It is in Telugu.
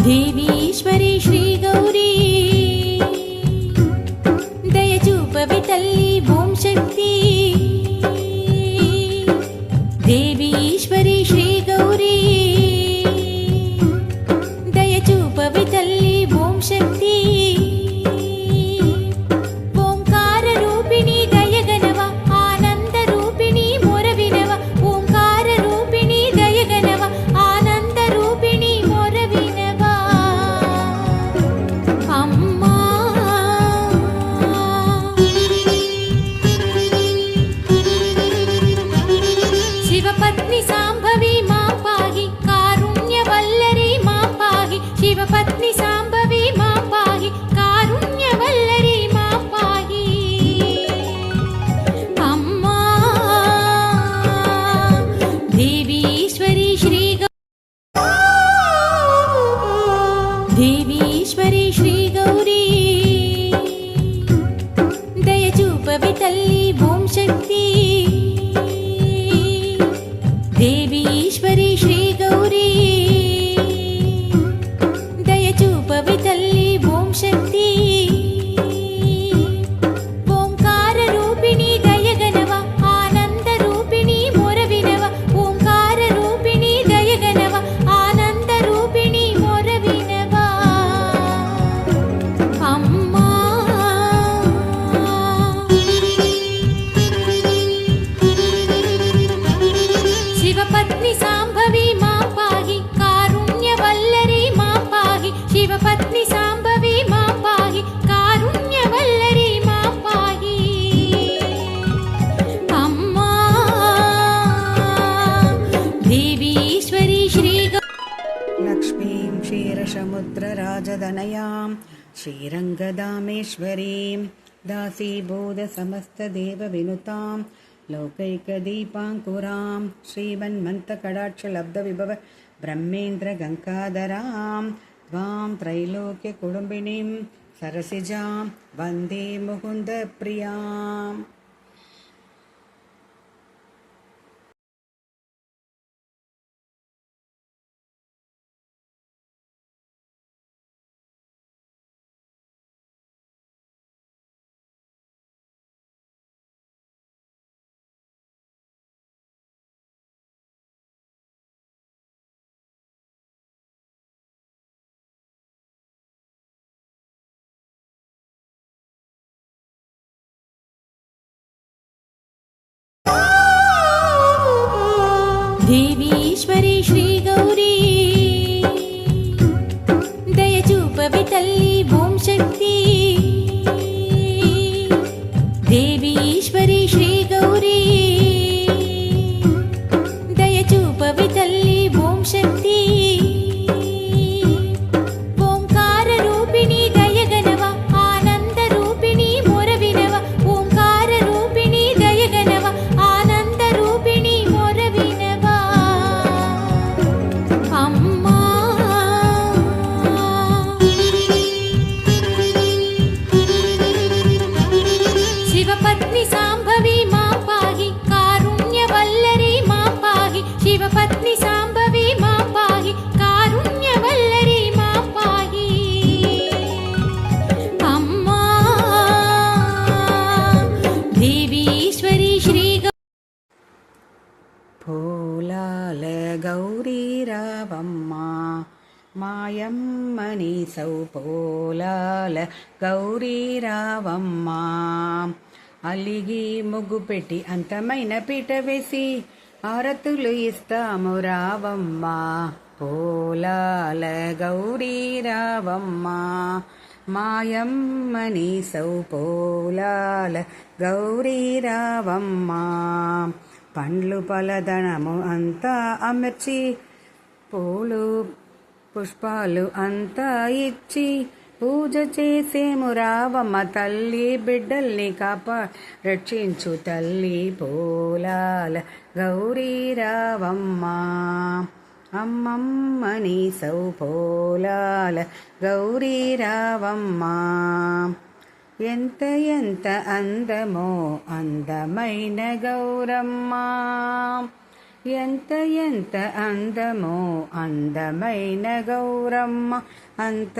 దేవీశ్వరి శ్రీ గౌరీ దయచూపవి తల్లి ఓం శక్తి దేవీశ్వరి శ్రీ గౌరీ దయచూపవి తల్లి ఓం శక్తి ఓంకార రూపిణి దయగనవ ఆనంద రూపిణి మొరవినవ ఓంకార రూపిణి దయగనవ ఆనంద రూపిణి మొరవినవ అమ్మా శివపత్ని సాంభవి మా పాహి కారుణ్యవల్లరి మా పాహి శివపత్ని సాంభవి మా పాహి కారుణ్యవల్లరి మా పాహి అమ్మా దేవీశ్వరి శ్రీ దేవీశ్వరి శ్రీ గౌరీ దయచూపవి తల్లి ఓం శక్తి దేవీశ్వరి శ్రీ గౌరీ దయచూపవి తల్లి ఓం శక్తి ఓంకార రూపిణి దయగనవ ఆనంద రూపిణి మొరవినవ ఓంకార రూపిణి దయగనవ ఆనంద రూపిణి మొరవినవ అమ్మా శివపత్ని సాంభవి మా పాహి కారుణ్యవల్లరి మా పాహి శివపత్ని సాంభవి మా పాహి కారుణ్యవల్లరి మా పాహి అమ్మా దేవీశ్వరి శ్రీ లక్ష్మీం క్షీరసముద్రరాజదనయాం శ్రీరంగదామేశ్వరీం దాసీభూతసమస్తదేవవినుతాం లోకైకదీపాంకురాం శ్రీమన్మంతకటాక్షలబ్ధవిభవ బ్రహ్మేంద్రగంగాధరాం త్వాం త్రైలోక్యకుటుంబినీం సరసిజాం వందే ముకుందప్రియాం. దేవీశ్వరి శ్రీ గౌరీ దయచూపవి తల్లి ఓం శక్తి దేవీశ్వరి శ్రీ గౌరీ దయచూపవి తల్లి ఓం శక్తి ఓంకార రూపిణి దయగనవ ఆనంద రూపిణి మొరవినవ ఓంకార రూపిణి దయగనవ ఆనంద రూపిణి మొరవినవ అమ్మా శివపత్ని సాంభవి మా పాహి కారుణ్యవల్లరి మా పాహి శివపత్ని సాంభవి మా పాహి కారుణ్యవల్లరి మా పాహి అమ్మా దేవీశ్వరి శ్రీ పూలాల గౌరీ రావమ్మ మాయమ్మని సౌపోలాల గౌరీ రావమ్మ అలిగి ముగ్గు పెట్టి అంతమైన పీట వేసి ఆరతులు ఇస్తాము రావమ్మ పోలాల గౌరీ రావమ్మ మాయమ్మని సౌపోలాల గౌరీ రావమ్మ పండ్లు పలదనము అంతా అమర్చి పూలు పుష్పాలు అంతా ఇచ్చి పూజ చేసేము రావమ్మ తల్లి బిడ్డల్ని రక్షించు తల్లి పోలాల గౌరీ రావమ్మ అమ్మమ్మని సౌపోలాల గౌరీ రావమ్మ ఎంత ఎంత అందమో అందమైన గౌరమ్మ ఎంత ఎంత అందమో అందమైన గౌరమ్మ అంత